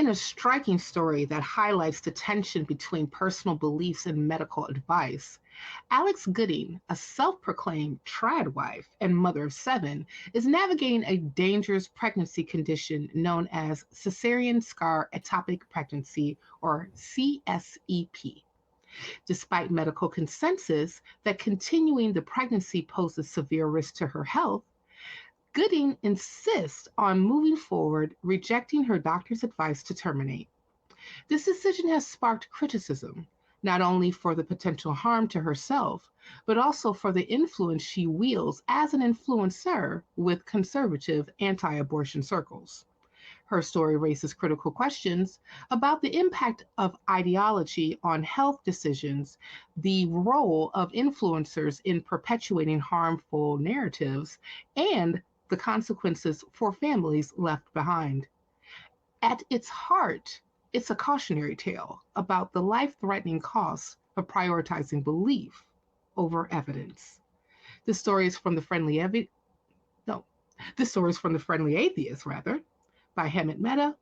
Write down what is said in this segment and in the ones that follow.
In a striking story that highlights the tension between personal beliefs and medical advice, Alex Gooding, a self-proclaimed trad wife and mother of 7, is navigating a dangerous pregnancy condition known as cesarean scar ectopic pregnancy, or CSEP. Despite medical consensus that continuing the pregnancy poses severe risk to her health, Gooding insists on moving forward, rejecting her doctor's advice to terminate. This decision has sparked criticism, not only for the potential harm to herself, but also for the influence she wields as an influencer with conservative anti-abortion circles. Her story raises critical questions about the impact of ideology on health decisions, the role of influencers in perpetuating harmful narratives, and the consequences for families left behind. At its heart, it's a cautionary tale about the life-threatening costs of prioritizing belief over evidence. This story is from the Friendly This story is from the Friendly Atheist, rather, by Hemant Mehta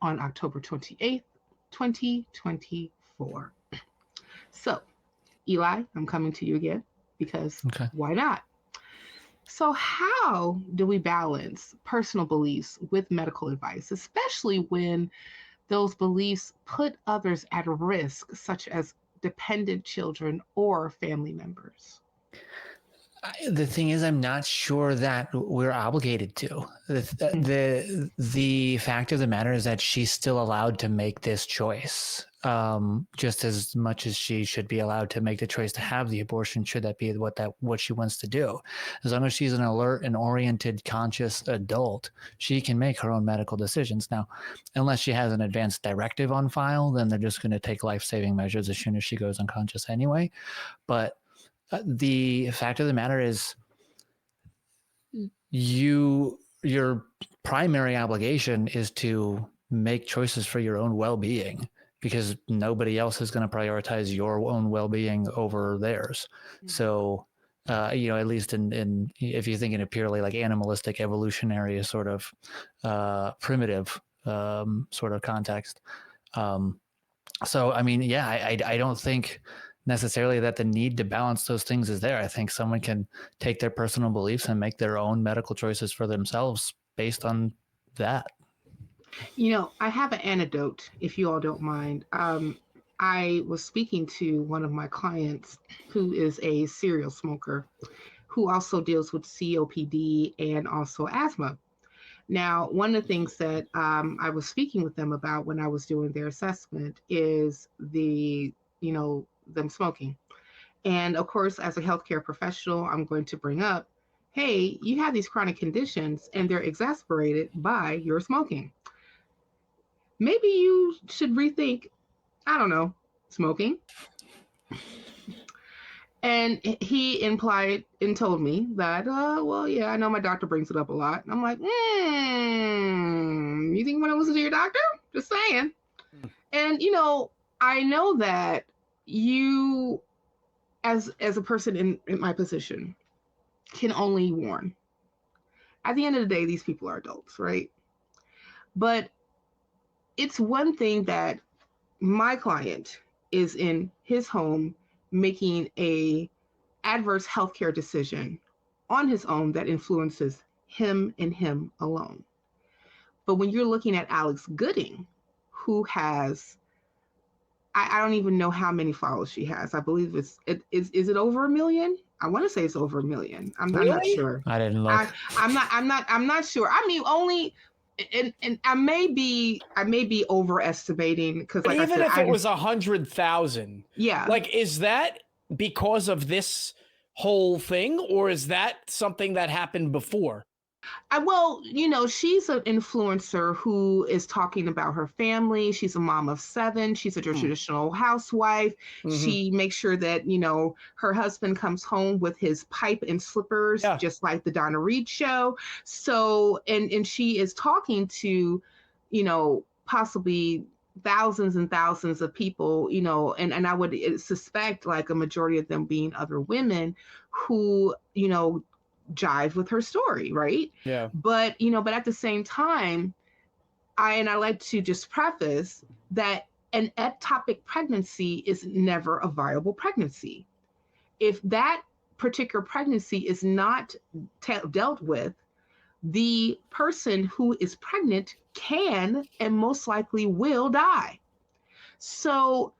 on October 28th, 2024. So, Eli, I'm coming to you again because why not? So how do we balance personal beliefs with medical advice, especially when those beliefs put others at risk, such as dependent children or family members? The thing is, I'm not sure that we're obligated to. The fact of the matter is that she's still allowed to make this choice, just as much as she should be allowed to make the choice to have the abortion, should that be what she wants to do. As long as she's an alert and oriented, conscious adult, she can make her own medical decisions. Now, unless she has an advance directive on file, then they're just going to take life-saving measures as soon as she goes unconscious anyway. But the fact of the matter is, your primary obligation is to make choices for your own well-being, because nobody else is going to prioritize your own well-being over theirs. Mm-hmm. So, at least in if you're thinking of purely like animalistic, evolutionary sort of primitive sort of context. So, I mean, yeah, I don't think necessarily that the need to balance those things is there. I think someone can take their personal beliefs and make their own medical choices for themselves based on that. I have an anecdote, if you all don't mind. I was speaking to one of my clients who is a serial smoker, who also deals with COPD and also asthma. Now, one of the things that I was speaking with them about when I was doing their assessment is them smoking. And of course, as a healthcare professional, I'm going to bring up, hey, you have these chronic conditions and they're exacerbated by your smoking. Maybe you should rethink, I don't know, smoking. And he implied and told me that, well, yeah, I know my doctor brings it up a lot. And I'm like, you think you want to listen to your doctor? Just saying. And, I know that you, as a person in my position, can only warn. At the end of the day, these people are adults, right? But it's one thing that my client is in his home making a adverse healthcare decision on his own that influences him and him alone. But when you're looking at Alex Gooding, who has, I don't even know how many followers she has. I believe is it over 1 million? I want to say it's over 1 million. I'm not sure. I didn't look. I'm not sure. I mean, only, and I may be overestimating, because like even I said, if it was 100,000, yeah, like, is that because of this whole thing, or is that something that happened before? Well, she's an influencer who is talking about her family. She's a mom of 7. She's a traditional housewife. Mm-hmm. She makes sure that, her husband comes home with his pipe and slippers, just like the Donna Reed show. So, and she is talking to, possibly thousands and thousands of people, and I would suspect like a majority of them being other women who, jive with her story, right? Yeah. But at the same time, I like to just preface that an ectopic pregnancy is never a viable pregnancy. If that particular pregnancy is not dealt with, the person who is pregnant can and most likely will die. So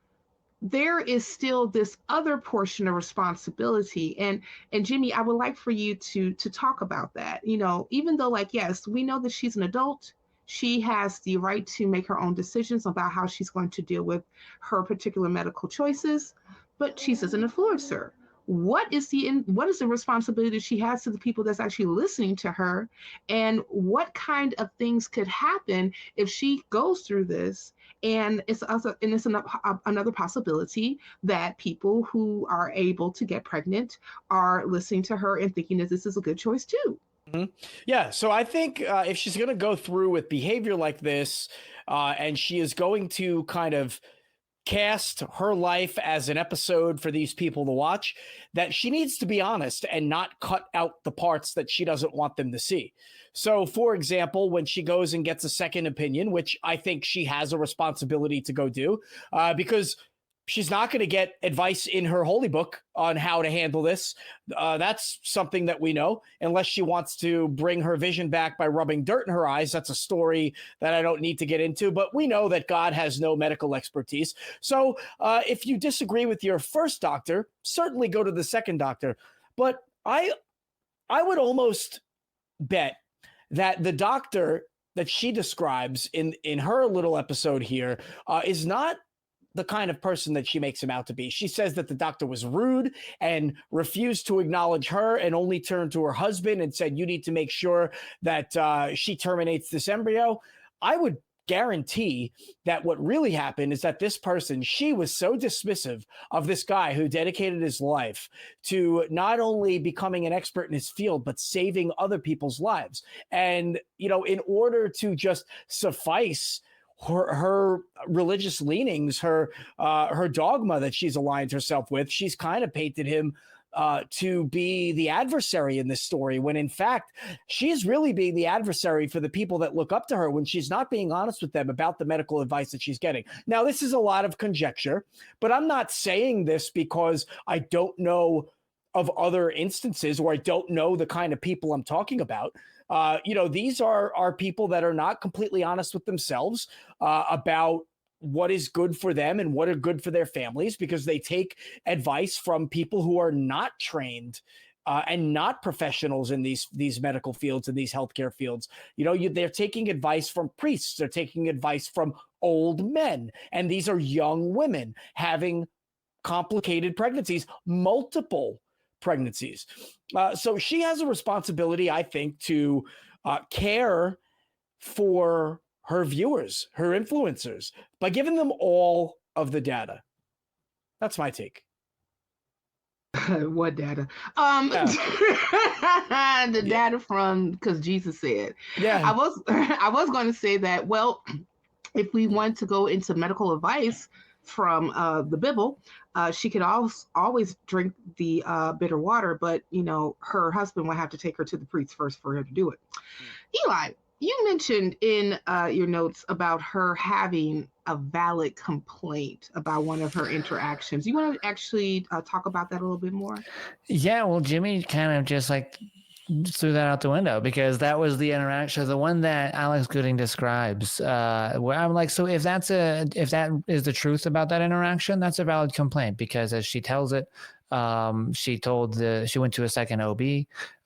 there is still this other portion of responsibility. And Jimmy, I would like for you to talk about that. Even though, like, yes, we know that she's an adult, she has the right to make her own decisions about how she's going to deal with her particular medical choices, but she's an influencer. What is the responsibility she has to the people that's actually listening to her, and what kind of things could happen if she goes through this? And it's another possibility that people who are able to get pregnant are listening to her and thinking that this is a good choice too. Mm-hmm. Yeah, so I think if she's going to go through with behavior like this, and she is going to kind of cast her life as an episode for these people to watch, that she needs to be honest and not cut out the parts that she doesn't want them to see. So, for example, when she goes and gets a second opinion, which I think she has a responsibility to go do, because she's not going to get advice in her holy book on how to handle this. That's something that we know, unless she wants to bring her vision back by rubbing dirt in her eyes. That's a story that I don't need to get into, but we know that God has no medical expertise. So if you disagree with your first doctor, certainly go to the second doctor. But I would almost bet that the doctor that she describes in her little episode here is not the kind of person that she makes him out to be. She says that the doctor was rude and refused to acknowledge her and only turned to her husband and said, you need to make sure that she terminates this embryo. I would guarantee that what really happened is that this person, she was so dismissive of this guy who dedicated his life to not only becoming an expert in his field, but saving other people's lives. And, in order to just suffice her religious leanings, her dogma that she's aligned herself with, she's kind of painted him to be the adversary in this story, when in fact she's really being the adversary for the people that look up to her, when she's not being honest with them about the medical advice that she's getting. Now, this is a lot of conjecture, but I'm not saying this because I don't know of other instances, or I don't know the kind of people I'm talking about. These are people that are not completely honest with themselves about what is good for them and what are good for their families, because they take advice from people who are not trained and not professionals in these medical fields and these healthcare fields. They're taking advice from priests. They're taking advice from old men. And these are young women having complicated pregnancies, multiple pregnancies. So she has a responsibility, I think, to care for her viewers, her influencers, by giving them all of the data. That's my take. What data? Yeah. The data from, because Jesus said. Yeah. I was going to say that, well, if we want to go into medical advice from the Bible, she could always drink the bitter water, but her husband would have to take her to the priest first for her to do it. Eli, you mentioned in your notes about her having a valid complaint about one of her interactions. You want to actually talk about that a little bit more? Yeah, well, Jimmy kind of just threw that out the window, because that was the interaction, the one that Alex Gooding describes, where I'm like, so if that is the truth about that interaction, that's a valid complaint, because as she tells it, she went to a second OB,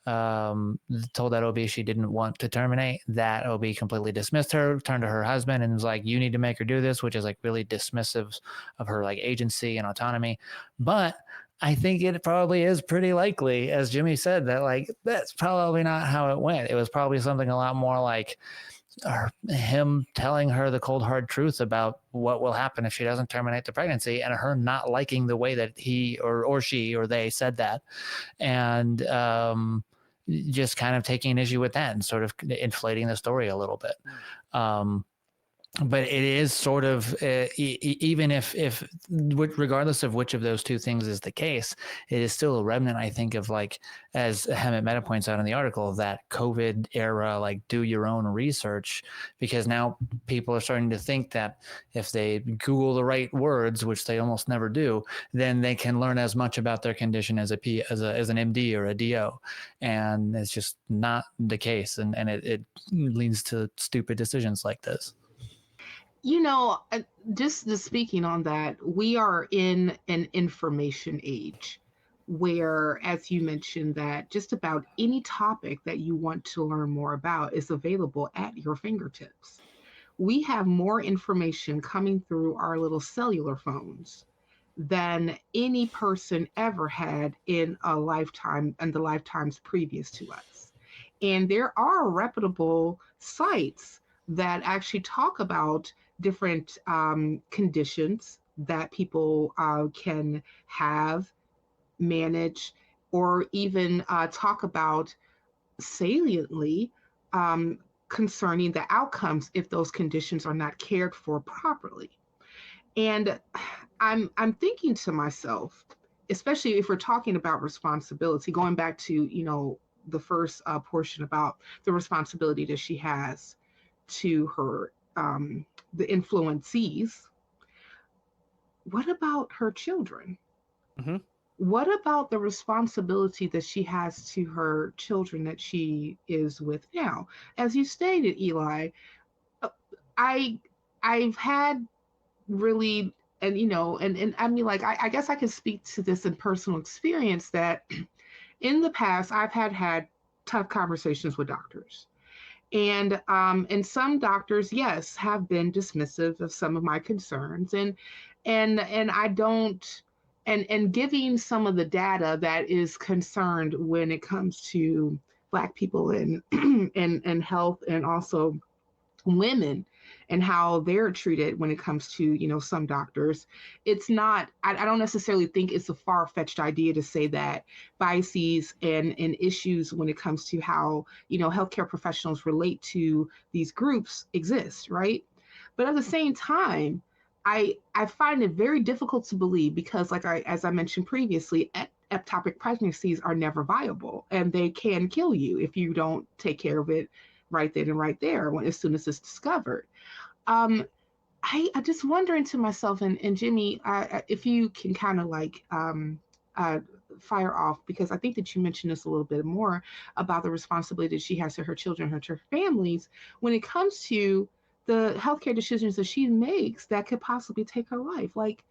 told that OB she didn't want to terminate. That OB completely dismissed her, turned to her husband and was like, you need to make her do this, which is really dismissive of her agency and autonomy. But I think it probably is pretty likely, as Jimmy said, that that's probably not how it went. It was probably something a lot more like him telling her the cold hard truth about what will happen if she doesn't terminate the pregnancy, and her not liking the way that he or she or they said that, and just kind of taking an issue with that and sort of inflating the story a little bit. but it is sort of even if regardless of which of those two things is the case, it is still a remnant, I think, of like, as HealthCSP points out in the article, that COVID era, like, do your own research, because now people are starting to think that if they Google the right words, which they almost never do, then they can learn as much about their condition as an MD or a DO, and it's just not the case, and it leads to stupid decisions like this. You know, just speaking on that, we are in an information age where, as you mentioned, that just about any topic that you want to learn more about is available at your fingertips. We have more information coming through our little cellular phones than any person ever had in a lifetime and the lifetimes previous to us. And there are reputable sites that actually talk about different conditions that people can have, manage, or even talk about saliently concerning the outcomes if those conditions are not cared for properly. And I'm thinking to myself, especially if we're talking about responsibility, going back to, you know, the first portion about the responsibility that she has to her the influencees. What about her children? Mm-hmm. What about the responsibility that she has to her children that she is with now? As you stated, Eli, I've had really, and you know, and I mean, like, I guess I can speak to this in personal experience that in the past I've had tough conversations with doctors. And some doctors, yes, have been dismissive of some of my concerns, and I don't, and giving some of the data that is concerned when it comes to Black people and and health, and also women and how they're treated when it comes to, you know, some doctors. It's not, I don't necessarily think it's a far-fetched idea to say that biases and issues when it comes to how, you know, healthcare professionals relate to these groups exist, right? But at the same time, I find it very difficult to believe, because like as I mentioned previously, ectopic pregnancies are never viable, and they can kill you if you don't take care of it right then and right there when, as soon as it's discovered. Um, I just wondering to myself, and Jimmy, if you can kind of like uh, fire off, because I think that you mentioned this a little bit more about the responsibility that she has to her children, her families, when it comes to the healthcare decisions that she makes that could possibly take her life. Like,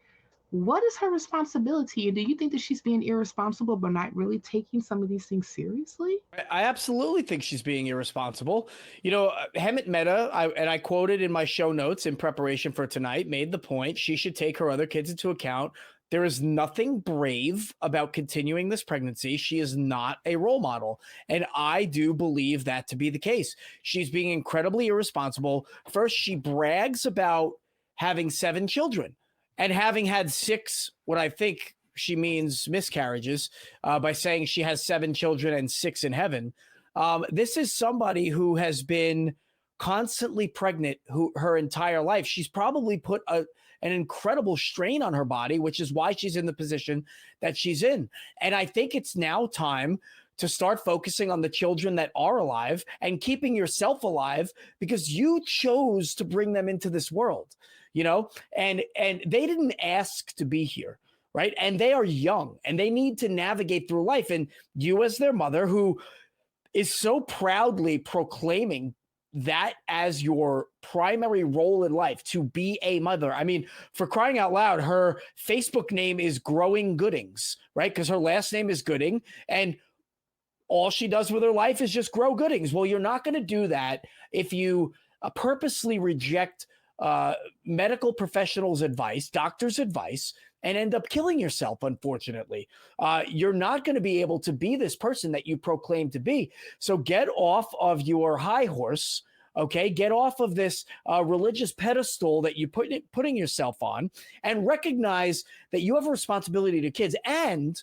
what is her responsibility? And do you think that she's being irresponsible but not really taking some of these things seriously? I absolutely think she's being irresponsible. You know, HealthCSP, and I quoted in my show notes in preparation for tonight, made the point she should take her other kids into account. There is nothing brave about continuing this pregnancy. She is not a role model. And I do believe that to be the case. She's being incredibly irresponsible. First, she brags about having 7 children and having had 6, what I think she means miscarriages, by saying she has 7 children and 6 in heaven. This is somebody who has been constantly pregnant her entire life. She's probably put an incredible strain on her body, which is why she's in the position that she's in. And I think it's now time to start focusing on the children that are alive and keeping yourself alive, because you chose to bring them into this world, you know, and they didn't ask to be here. Right. And they are young and they need to navigate through life. And you, as their mother, who is so proudly proclaiming that as your primary role in life, to be a mother. I mean, for crying out loud, her Facebook name is Growing Goodings, right? Because her last name is Gooding. And all she does with her life is just grow goodings. Well, you're not going to do that if you purposely reject medical professionals' advice, doctors' advice, and end up killing yourself, unfortunately. You're not going to be able to be this person that you proclaim to be. So get off of your high horse, okay? Get off of this religious pedestal that you're putting yourself on, and recognize that you have a responsibility to kids. And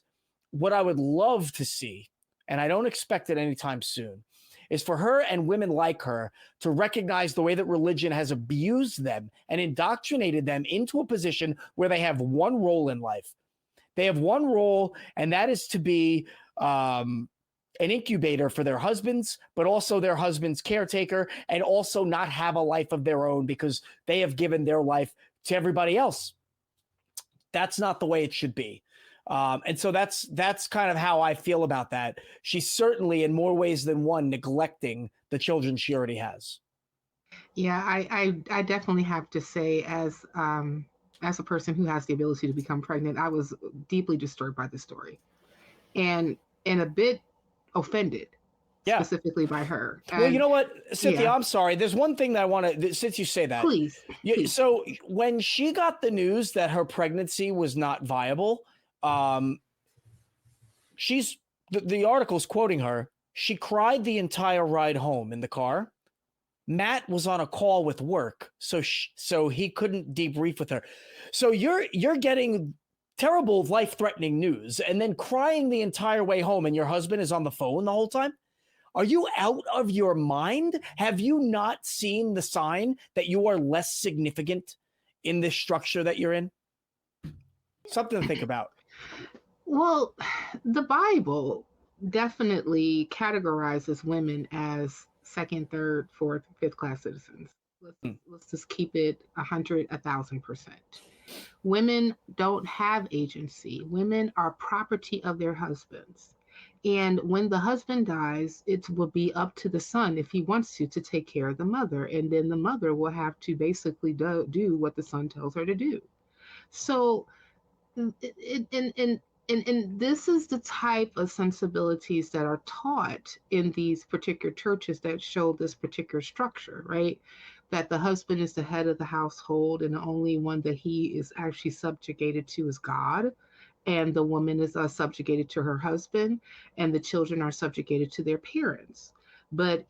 what I would love to see, and I don't expect it anytime soon, is for her and women like her to recognize the way that religion has abused them and indoctrinated them into a position where they have one role in life. They have one role, and that is to be an incubator for their husbands, but also their husband's caretaker, and also not have a life of their own because they have given their life to everybody else. That's not the way it should be. And so that's kind of how I feel about that. She's certainly, in more ways than one, neglecting the children she already has. Yeah, I definitely have to say, as a person who has the ability to become pregnant, I was deeply disturbed by the story, and a bit offended, specifically by her. Well, you know what, Cynthia, yeah. I'm sorry. There's one thing that I want to, since you say that, please. So when she got the news that her pregnancy was not viable, the article's quoting her. She cried the entire ride home in the car. Matt was on a call with work, so he couldn't debrief with her. So you're getting terrible, life-threatening news and then crying the entire way home, and your husband is on the phone the whole time? Are you out of your mind? Have you not seen the sign that you are less significant in this structure that you're in? Something to think about. Well, the Bible definitely categorizes women as second, third, fourth, fifth class citizens. Let's just keep it 100, 1,000%. Women don't have agency. Women are property of their husbands. And when the husband dies, it will be up to the son, if he wants to take care of the mother. And then the mother will have to basically do what the son tells her to do. So, and this is the type of sensibilities that are taught in these particular churches that show this particular structure, right? That the husband is the head of the household, and the only one that he is actually subjugated to is God. And the woman is subjugated to her husband, and the children are subjugated to their parents. But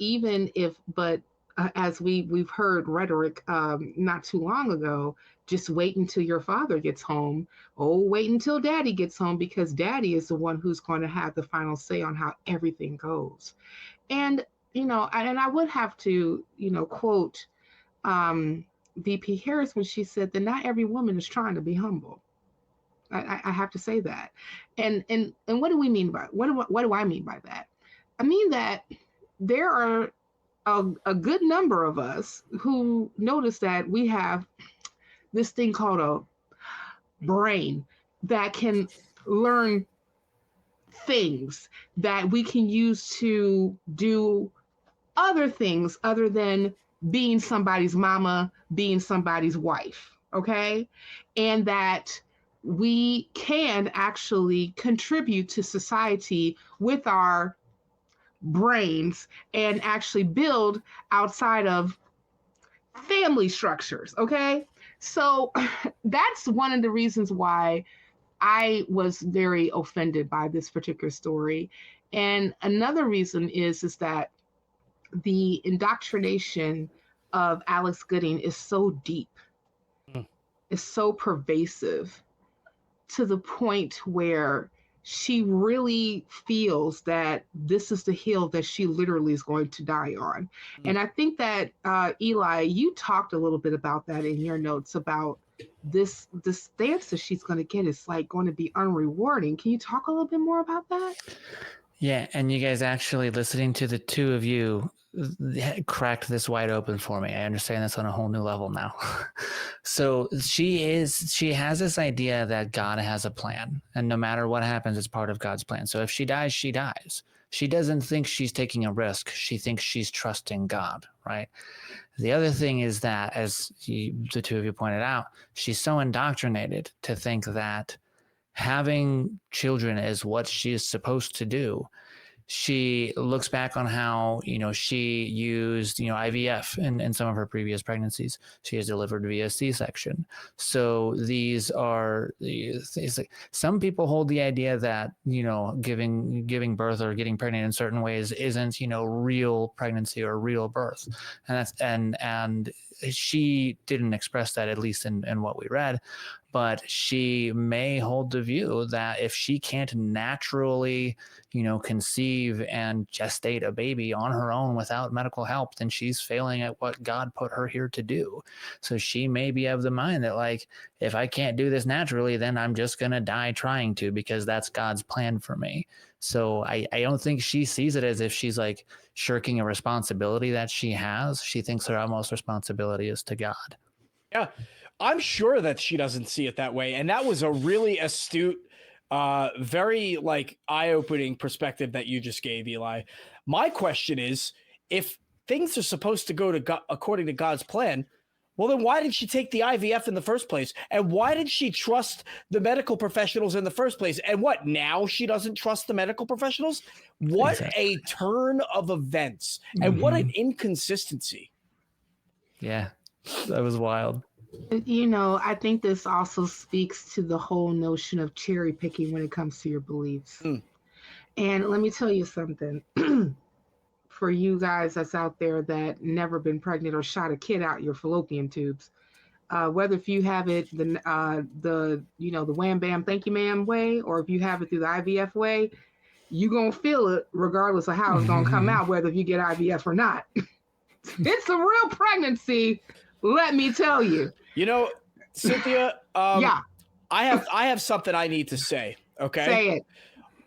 as we've heard rhetoric not too long ago, just wait until your father gets home. Oh, wait until daddy gets home, because daddy is the one who's going to have the final say on how everything goes. And, and I would have to, quote VP Harris when she said that not every woman is trying to be humble. I have to say that. And what do we mean by what do I mean by that? I mean that there are a good number of us who notice that we have this thing called a brain that can learn things that we can use to do other things other than being somebody's mama, being somebody's wife, okay? And that we can actually contribute to society with our brains and actually build outside of family structures, okay? So that's one of the reasons why I was very offended by this particular story. And another reason is that the indoctrination of Alex Gooding is so deep, is so pervasive, to the point where she really feels that this is the hill that she literally is going to die on. And I think that, Eli, you talked a little bit about that in your notes about this stance that she's going to get is like going to be unrewarding. Can you talk a little bit more about that? Yeah, and you guys actually listening to the two of you cracked this wide open for me. I understand this on a whole new level now. So she has this idea that God has a plan, and no matter what happens, it's part of God's plan. So if she dies, she dies. She doesn't think she's taking a risk. She thinks she's trusting God, right? The other thing is that, as the two of you pointed out, she's so indoctrinated to think that having children is what she is supposed to do. She looks back on how, she used, IVF in some of her previous pregnancies. She has delivered via C-section. So these are some people hold the idea that, giving birth or getting pregnant in certain ways isn't, real pregnancy or real birth. And she didn't express that, at least in what we read. But she may hold the view that if she can't naturally, conceive conceive and gestate a baby on her own without medical help, then she's failing at what God put her here to do. So she may be of the mind that, like, if I can't do this naturally, then I'm just going to die trying to, because that's God's plan for me. So I don't think she sees it as if she's like shirking a responsibility that she has. She thinks her utmost responsibility is to God. Yeah, I'm sure that she doesn't see it that way. And that was a really astute, very like eye-opening perspective that you just gave, Eli. My question is, if things are supposed to go to God, according to God's plan, well, then why did she take the IVF in the first place? And why did she trust the medical professionals in the first place? And what, now she doesn't trust the medical professionals? What a turn of events, and what an inconsistency. Yeah, that was wild. You know, I think this also speaks to the whole notion of cherry picking when it comes to your beliefs. And let me tell you something. For you guys that's out there that never been pregnant or shot a kid out your fallopian tubes, whether if you have it the wham bam thank you ma'am way, or if you have it through the IVF way, you gonna feel it regardless of how it's gonna come out, whether if you get IVF or not. It's a real pregnancy, let me tell you. You know, Cynthia, yeah, I have something I need to say. Okay, say it.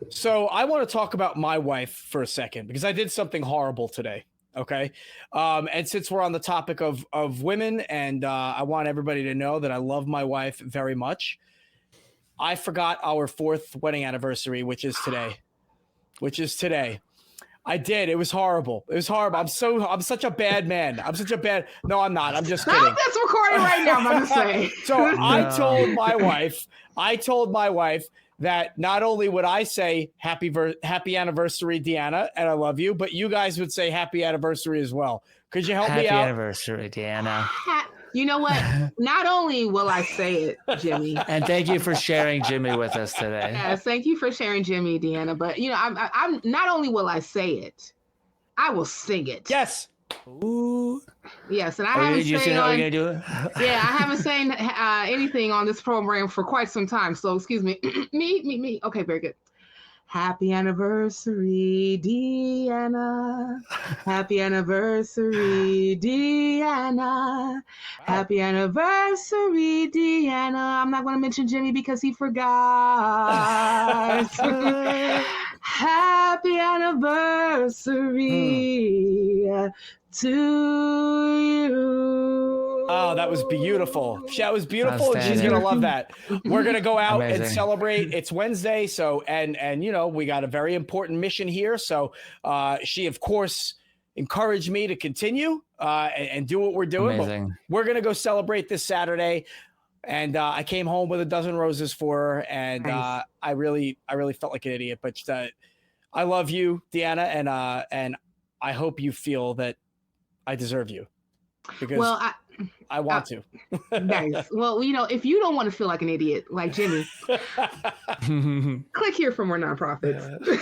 So I want to talk about my wife for a second, because I did something horrible today. Okay. And since we're on the topic of women, and I want everybody to know that I love my wife very much, I forgot our 4th wedding anniversary, which is today. I did. It was horrible. It was horrible. I'm such a bad man. No, I'm not. I'm just kidding. Stop this recording right now, I'm going to say. So I told my wife that not only would I say happy anniversary, Deanna, and I love you, but you guys would say happy anniversary as well. Could you help me out? Happy anniversary, Deanna. You know what? Not only will I say it, Jimmy. And thank you for sharing Jimmy with us today. Yes, thank you for sharing Jimmy, Deanna. But, you know, I'm not only will I say it, I will sing it. Yes. Ooh. Yes, and I haven't said are you gonna do it? Yeah, I haven't said anything on this program for quite some time. So excuse me. me. Okay, very good. Happy anniversary, Deanna. Happy anniversary, Deanna. Wow. Happy anniversary, Deanna. I'm not going to mention Jimmy because he forgot. Happy anniversary to you. Oh, that was beautiful. That was beautiful. And she's going to love that. We're going to go out and celebrate. It's Wednesday. So, and, you know, we got a very important mission here. So she, of course, encouraged me to continue and do what we're doing. Amazing. But we're going to go celebrate this Saturday. And I came home with a dozen roses for her. And nice. I really felt like an idiot. But I love you, Deanna. And I hope you feel that I deserve you. Because I want to. Nice. Well, you know, if you don't want to feel like an idiot, like Jimmy, click here for more nonprofits.